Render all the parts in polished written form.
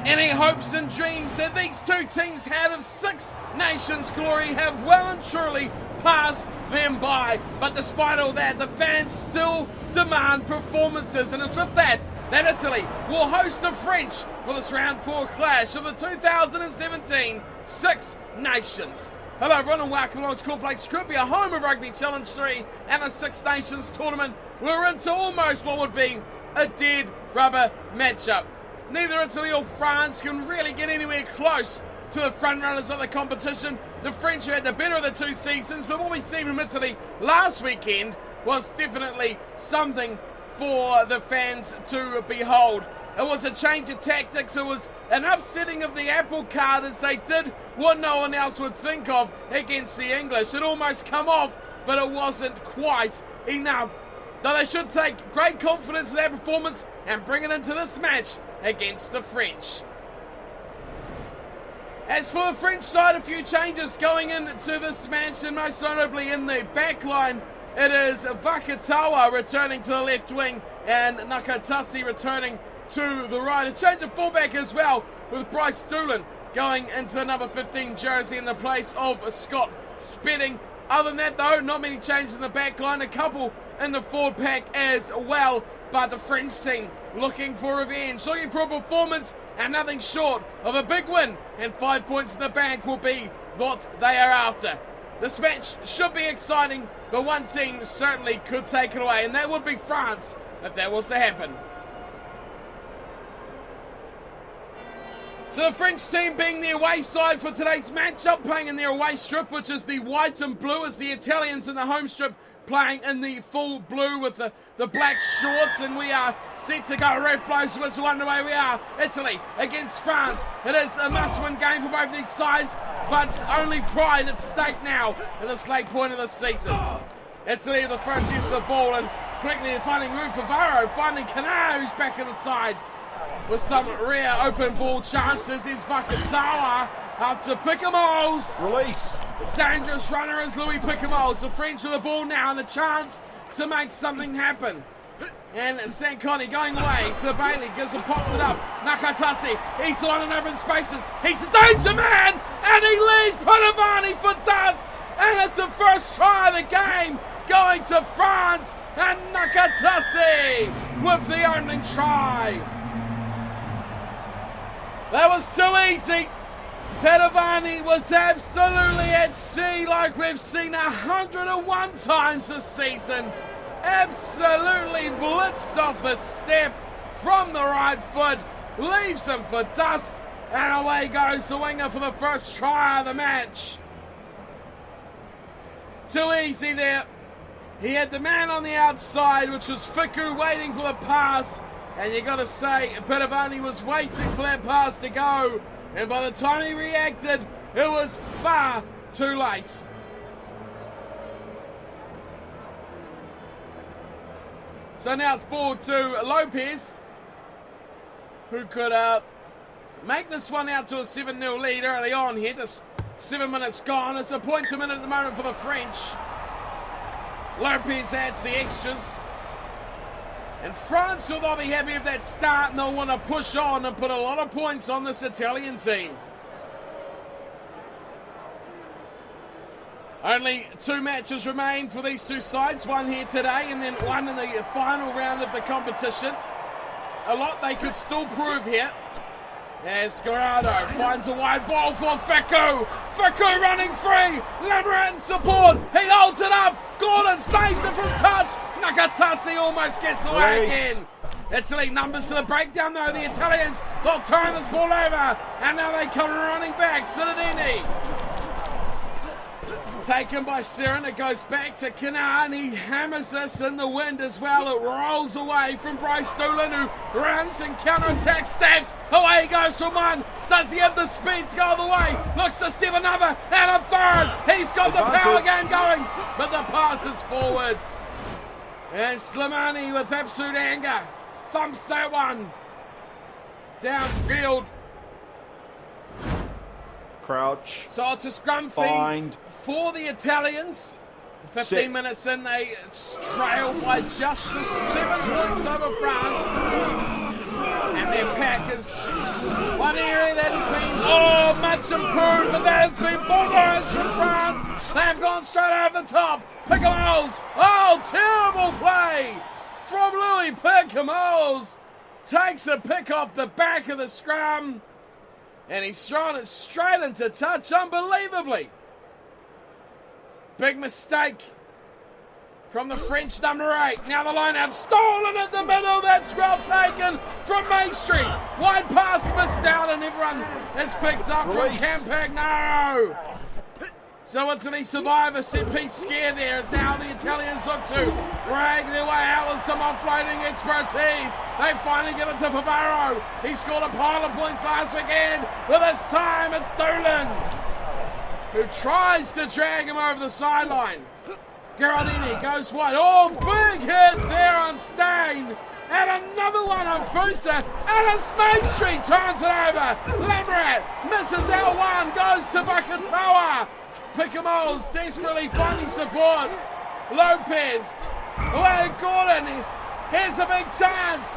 Any hopes and dreams that these two teams had of Six Nations glory have well and truly passed them by. But despite all that, the fans still demand performances, and it's with that Italy will host the French for this round 4 clash of the 2017 Six Nations. Hello everyone and welcome along to Cornflakes Rugby, a home of Rugby Challenge 3 and a Six Nations tournament. We're into almost what would be a dead rubber matchup. Neither Italy or France can really get anywhere close to the front runners of the competition. The French have had the better of the two seasons, but what we seen from Italy last weekend was definitely something for the fans to behold. It was a change of tactics, it was an upsetting of the apple cart as they did what no one else would think of against the English. It almost come off, but it wasn't quite enough. Though they should take great confidence in their performance and bring it into this match against the French. As for the French side, a few changes going into this match, and most notably in the back line. It is Vakatawa returning to the left wing and Nakatasi returning to the right. A change of fullback as well, with Bryce Doolan going into the number 15 jersey in the place of Scott Spedding. Other than that though, not many changes in the back line, a couple in the forward pack as well. But the French team looking for revenge, looking for a performance, and nothing short of a big win, and 5 points in the bank will be what they are after. This match should be exciting, but one team certainly could take it away, and that would be France if that was to happen. So the French team being the away side for today's matchup, playing in their away strip, which is the white and blue, as the Italians in the home strip playing in the full blue with the black shorts, and we are set to go. Ref blows the whistle underway. We are Italy against France. It is a must-win game for both these sides, but only pride at stake now at this late point of the season. Italy the first use of the ball, and quickly they're finding room for Varro, finding Kana, who's back in the side with some rare open ball chances. Is Vakatawa up to Pickamoles. Release. Dangerous runner is Louis Pickamoles. The French with the ball now and a chance to make something happen. And Sankoni going away to Bailey, gives him, pops it up. Nakatasi, he's the one in open spaces. He's a danger man, and he leaves Padovani for dust. And it's the first try of the game going to France, and Nakatasi with the opening try. That was so easy. Padovani was absolutely at sea, like we've seen 101 times this season. Absolutely blitzed off a step from the right foot, leaves him for dust, and away goes the winger for the first try of the match. Too easy there. He had the man on the outside, which was Fiku, waiting for the pass, and you got to say Padovani was waiting for that pass to go. And by the time he reacted, it was far too late. So now it's ball to Lopez, who could make this one out to a 7-0 lead early on here. Just 7 minutes gone. It's a point a minute at the moment for the French. Lopez adds the extras. And France will not be happy with that start, and they'll want to push on and put a lot of points on this Italian team. Only 2 matches remain for these two sides, one here today and then one in the final round of the competition. A lot they could still prove here. As Scarado finds a wide ball for Fiku. Fiku running free. Lambert in support. He holds it up. Gordon saves it from touch. Nakatasi almost gets away again. Italy numbers to the breakdown though. The Italians, they'll turn this ball over. And now they come running back. Cittadini. Taken by Siren, it goes back to Kana, and he hammers this in the wind as well. It rolls away from Bryce Doolan, who runs and counter-attacks, stabs. Away he goes from one. Does he have the speed to go the way? Looks to step another, and a third. He's got the power game going, but the pass is forward. And Slimani with absolute anger thumps that one downfield. Crouch. So it's a scrum feed for the Italians. 15 minutes in, they trail by just the 7 points over France. And their pack is is one area that has been, much improved, but that has been bulldogs from France. They have gone straight over the top. Picamoles, terrible play from Louis Picamoles. Takes a pick off the back of the scrum, and he's thrown it straight into touch, unbelievably. Big mistake from the French number 8. Now the line out, stolen at the middle. That's well taken from Main Street. Wide pass missed out, and everyone is picked up from Campagnaro. So Italy survive a set-piece scare there as now the Italians look to drag their way out with some offloading expertise. They finally give it to Favaro. He scored a pile of points last weekend, but this time it's Doolin who tries to drag him over the sideline. Geraldini goes wide. Big hit there on Stain. And another one on Fusa. And it's Main Street turns it over. Lamrat misses L1, goes to Vakatawa. Picamoles desperately finding support. Lopez away to Gordon. Here's a big chance.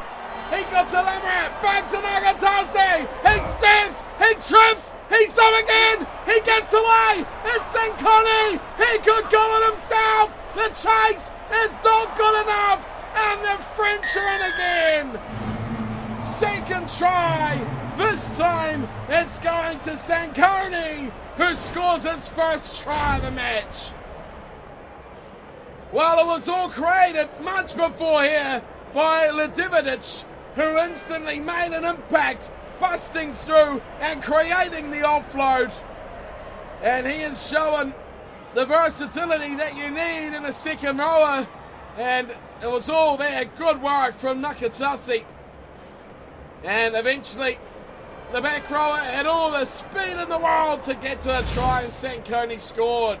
He got to Lamrat, back to Nagatase. He steps, he trips, he's on again. He gets away. It's Sankoni. He could go it himself. The chase is not good enough. And the French are in again. Second try. This time it's going to Sankoni, who scores his first try of the match. Well, it was all created much before here by Ledivic, who instantly made an impact, busting through and creating the offload. And he is showing the versatility that you need in a second rower. And it was all there. Good work from Nakatasi. And eventually, the back rower had all the speed in the world to get to the try, and Sankoni scored.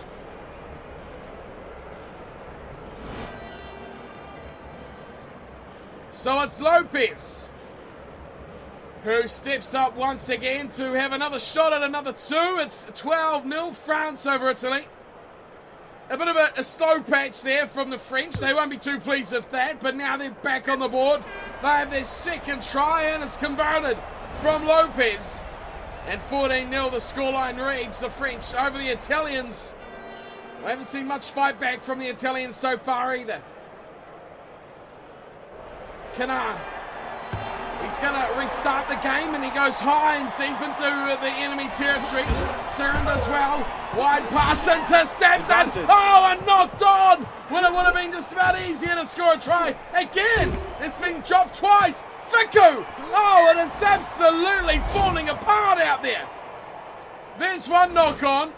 So it's Lopez who steps up once again to have another shot at another 2. It's 12-0 France over Italy. A bit of a slow patch there from the French. They won't be too pleased with that, but now they're back on the board. They have their second try, and it's converted from Lopez. And 14-0 the scoreline reads. The French over the Italians. We haven't seen much fight back from the Italians so far either. Canard. He's going to restart the game, and he goes high and deep into the enemy territory. Saren does well. Wide pass intercepted. And knocked on when it would have been just about easier to score a try. Again, it's been dropped twice. Fiku. It is absolutely falling apart out there. There's one knock on.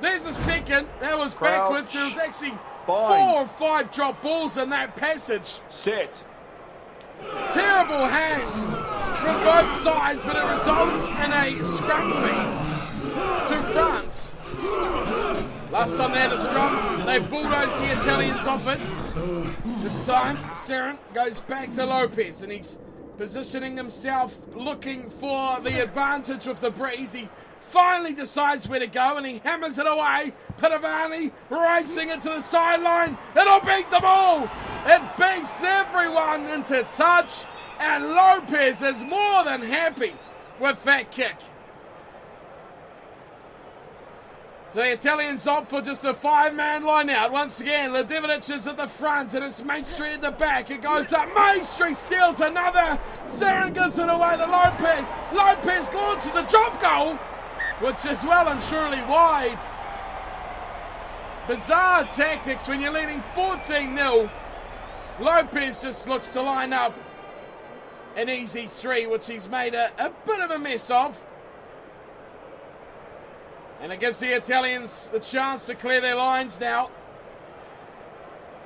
There's a second. That was backwards. There was actually 4 or 5 drop balls in that passage. Sit. Terrible hands from both sides, but it results in a scrum feed to France. Last time they had a scrum, they bulldozed the Italians off it. This time, Saren goes back to Lopez, and he's positioning himself, looking for the advantage with the breeze. He finally decides where to go, and he hammers it away. Padovani racing it to the sideline. It'll beat them all. It beats everyone into touch, and Lopez is more than happy with that kick. So the Italians opt for just a 5-man line out. Once again, Ledivic is at the front, and it's Main Street at the back. It goes up. Main Street steals another. Saren gives it away to Lopez. Lopez launches a drop goal, which is well and truly wide. Bizarre tactics when you're leading 14-0. Lopez just looks to line up an easy 3, which he's made a bit of a mess of. And it gives the Italians the chance to clear their lines now.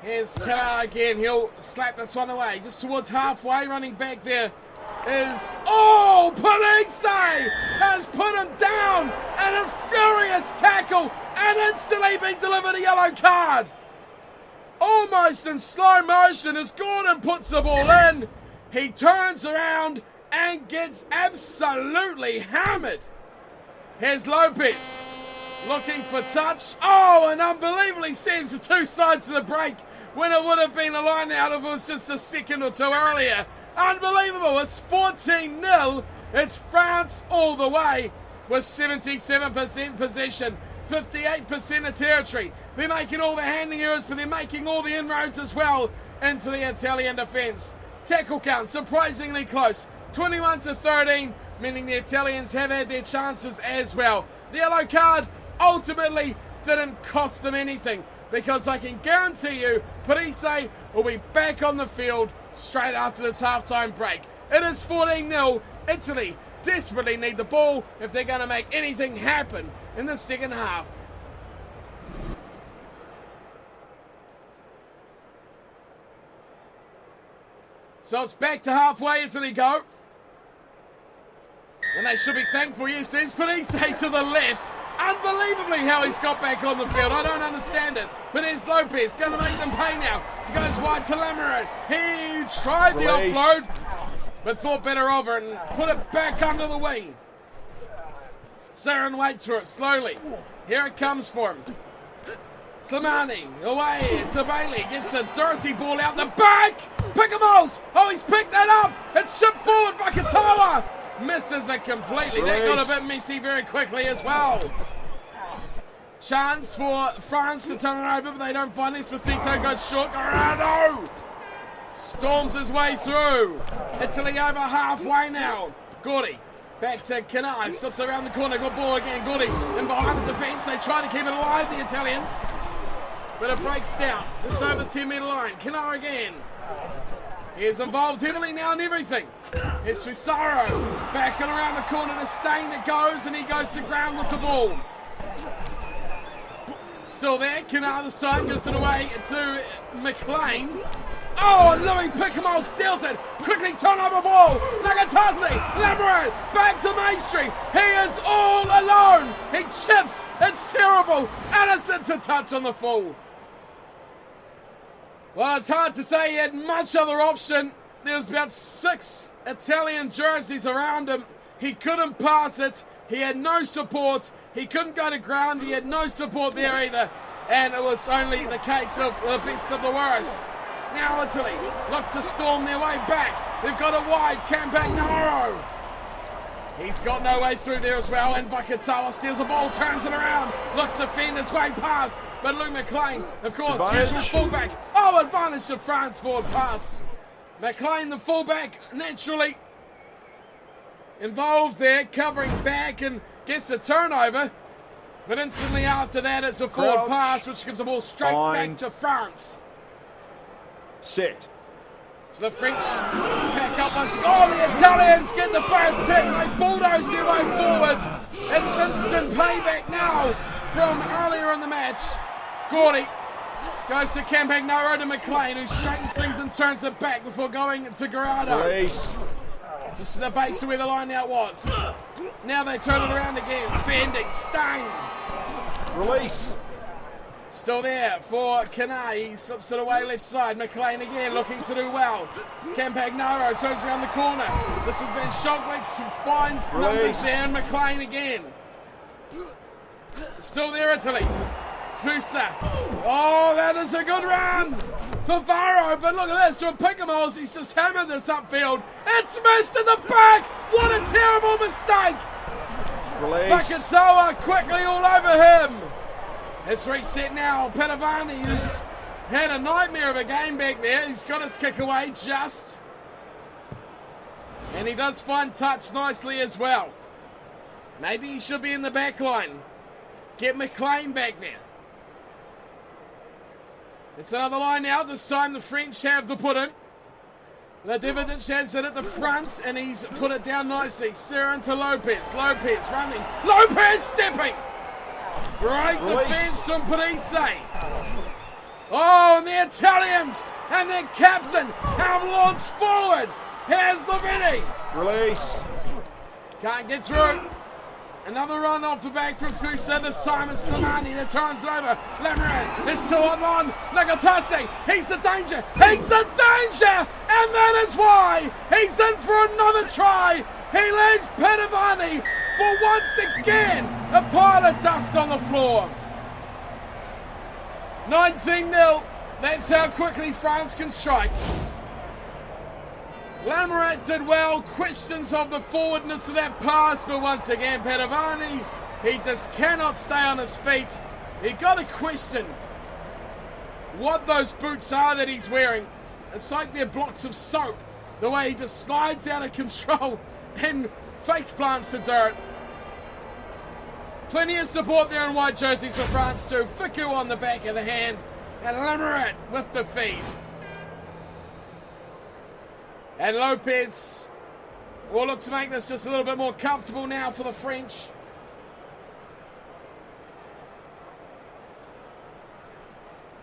Here's Canard again. He'll slap this one away. Just towards halfway, running back there is... Police has put him down, and a furious tackle, and instantly been delivered a yellow card. Almost in slow motion as Gordon puts the ball in. He turns around and gets absolutely hammered. Here's Lopez looking for touch. And unbelievably sends the 2 sides of the break when it would have been a line out if it was just a second or 2 earlier. Unbelievable. It's 14-0. It's France all the way with 77% possession, 58% of territory. They're making all the handling errors, but they're making all the inroads as well into the Italian defence. Tackle count surprisingly close, 21-13, meaning the Italians have had their chances as well. The yellow card ultimately didn't cost them anything, because I can guarantee you Parise will be back on the field straight after this halftime break. It is 14-0. Italy desperately need the ball if they're going to make anything happen in the second half. So it's back to halfway, Italy go. And they should be thankful. Yes, there's Parise to the left. Unbelievably how he's got back on the field. I don't understand it. But there's Lopez. Going to make them pay now. He goes wide to Lamoureux. He tried the offload, but thought better of it and put it back under the wing. Sarin waits for it slowly. Here it comes for him. Slimani away to Bailey. Gets a dirty ball out the back. Pickamos. Oh, he's picked that up. It's shipped forward. Vakatawa misses it completely. That got a bit messy very quickly as well. Chance for France to turn it over, but they don't find it. Esposito goes short. Garado storms his way through. Italy over halfway now. Gordy back to Canai. Slips around the corner. Good ball again. Gordy in behind the defence. They try to keep it alive, the Italians. But it breaks down. Just over the 10-metre line. Canai again. He is involved heavily now in everything. It's Fissaro back and around the corner to Stain that goes, and he goes to ground with the ball. Still there, Canard the side gives it away to McLean. Oh, and Louis Piccamo steals it. Quickly turnover ball. Nagatase, Lamoureux, back to Maestri. He is all alone. He chips. It's terrible. Anderson to touch on the full. Well, it's hard to say he had much other option. There was about 6 Italian jerseys around him. He couldn't pass it. He had no support. He couldn't go to ground. He had no support there either. And it was only the case of the best of the worst. Now Italy look to storm their way back. They've got a wide Campagnaro. He's got no way through there as well. And Vakatawa steals the ball, turns it around, looks to fend his way past. But Luke McLean, of course, usual fullback. Oh, advantage to France forward pass. McLean, the fullback, naturally involved there, covering back and gets the turnover. But instantly after that, it's a forward pass, which gives the ball straight back to France. Set. So the French pack up once. Oh, the Italians get the first hit and they bulldoze their way forward. It's instant payback now from earlier in the match. Gordy goes to Campagnaro to McLean, who straightens things and turns it back before going to Garado. Release. Just to the base of where the line out was. Now they turn it around again. Fending, Stain. Release. Still there for Canai. He slips it away left side. McLean again looking to do well. Campagnaro turns around the corner. This has been Shogwicks who finds numbers there. And McLean again. Still there, Italy. Fusa. Oh, that is a good run for Varro. But look at this from Pickamos. He's just hammered this upfield. It's missed in the back. What a terrible mistake. Vakatawa quickly all over him. It's reset now. Padavani, who's had a nightmare of a game back there. He's got his kick away just. And he does find touch nicely as well. Maybe he should be in the back line. Get McLean back there. It's another line now. This time the French have the put in. Ladividic has it at the front and he's put it down nicely. Sarin to Lopez. Lopez running. Lopez stepping. Great defence from Parise. Oh, and the Italians and their captain have launched forward. Here's Lavini. Release. Can't get through. Another run off the back from Fusa. This time it's Slimani that turns it over. Lamoureux is still on. Nagatase. He's the danger. He's the danger. And that is why he's in for another try. He leaves Padavani for once again a pile of dust on the floor. 19-0. That's how quickly France can strike. Lamourette did well. Questions of the forwardness of that pass, but once again, Padovani, he just cannot stay on his feet. He got to question what those boots are that he's wearing. It's like they're blocks of soap. The way he just slides out of control and face plants the dirt. Plenty of support there in white jerseys for France too. Ficou on the back of the hand. And Lamourette with the feed. And Lopez will look to make this just a little bit more comfortable now for the French.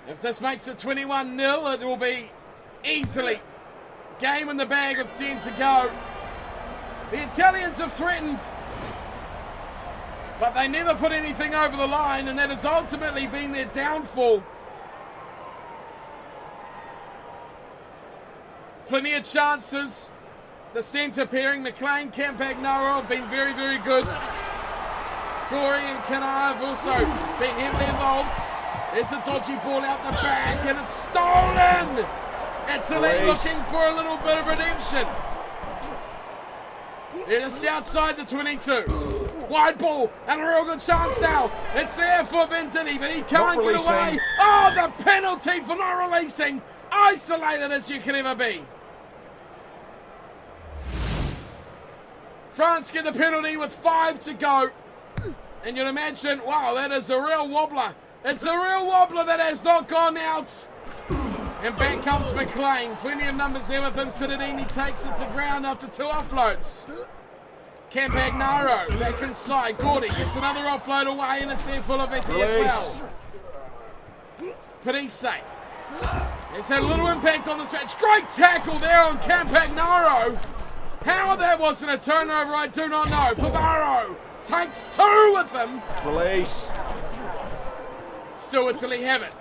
If this makes it 21-0, it will be easily game in the bag with 10 to go. The Italians have threatened, but they never put anything over the line, and that has ultimately been their downfall. Plenty of chances. The centre pairing, McLean, Campagnaro, have been very, very good. Gorey and Canard have also been heavily involved. There's a dodgy ball out the back, and it's stolen! Italy looking for a little bit of redemption. They're just outside the 22. Wide ball, and a real good chance now. It's there for Venditti, but he can't get away. Oh, the penalty for not releasing. Isolated as you can ever be. France get the penalty with 5 to go. And you'd imagine, wow, that is a real wobbler. It's a real wobbler that has not gone out. And back comes McLean. Plenty of numbers there with him. Cittadini takes it to ground after 2 offloads. Campagnaro back inside. Gordy gets another offload away, and it's there for Olivetti as well. Parise. It's had a little impact on the stretch. Great tackle there on Campagnaro. How that wasn't a turnover, I do not know. Favaro takes 2 with him. Release. Still Italy have it.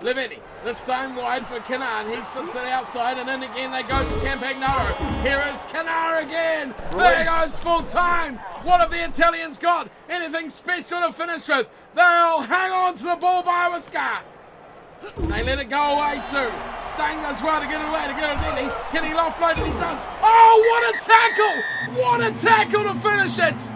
Livetti, this time wide for Canard. He slips it outside, and then again they go to Campagnaro. Here is Canard again. There goes full time. What have the Italians got? Anything special to finish with? They'll hang on to the ball by a whisker. They let it go away too. Stang does well to get it away to Gherardini. Can he offload it? He does. Oh, what a tackle! What a tackle to finish it!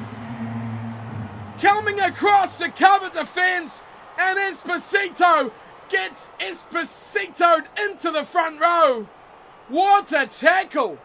Coming across the cover defence, and Esposito gets Esposito'd into the front row. What a tackle!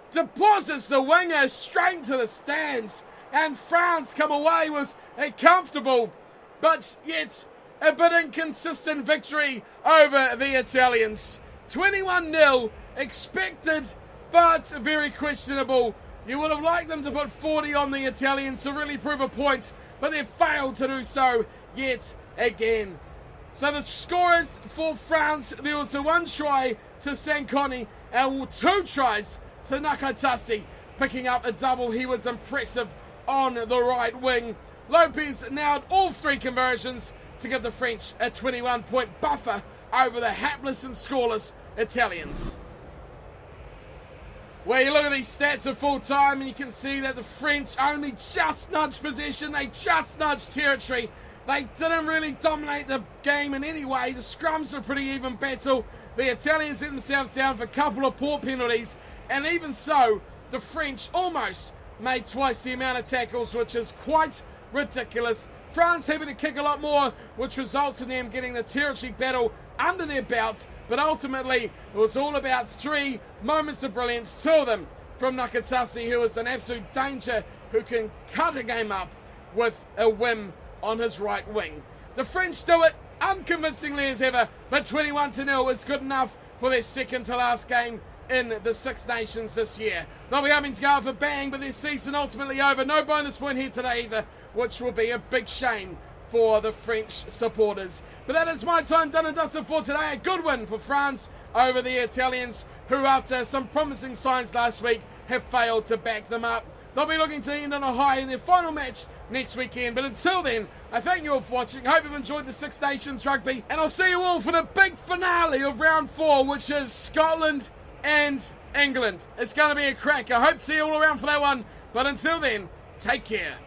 Deposits the winger straight to the stands, and France come away with a comfortable but yet a bit inconsistent victory over the Italians. 21-0, expected but very questionable. You would have liked them to put 40 on the Italians to really prove a point, but they've failed to do so yet again. So the scorers for France, there was a 1 try to Sanconi and 2 tries to Nakatasi, picking up a double. He was impressive on the right wing. Lopez nailed all 3 conversions to give the French a 21-point buffer over the hapless and scoreless Italians. Well, you look at these stats at full time and you can see that the French only just nudged possession. They just nudged territory. They didn't really dominate the game in any way. The scrums were pretty even battle. The Italians let themselves down for a couple of poor penalties. And even so, the French almost made twice the amount of tackles, which is quite ridiculous. France happy to kick a lot more, which results in them getting the territory battle under their belt. But ultimately, it was all about 3 moments of brilliance, 2 of them from Nakatasi, who is an absolute danger, who can cut a game up with a whim on his right wing. The French do it unconvincingly as ever, but 21-0 is good enough for their second to last game in the Six Nations this year. They'll be hoping to go for bang, but their season ultimately over. No bonus point here today either, which will be a big shame for the French supporters. But that is my time done and dusted for today. A good win for France over the Italians, who after some promising signs last week have failed to back them up. They'll be looking to end on a high in their final match next weekend. But until then, I thank you all for watching. I hope you've enjoyed the Six Nations rugby. And I'll see you all for the big finale of round 4, which is Scotland and England. It's going to be a cracker. I hope to see you all around for that one. But until then, take care.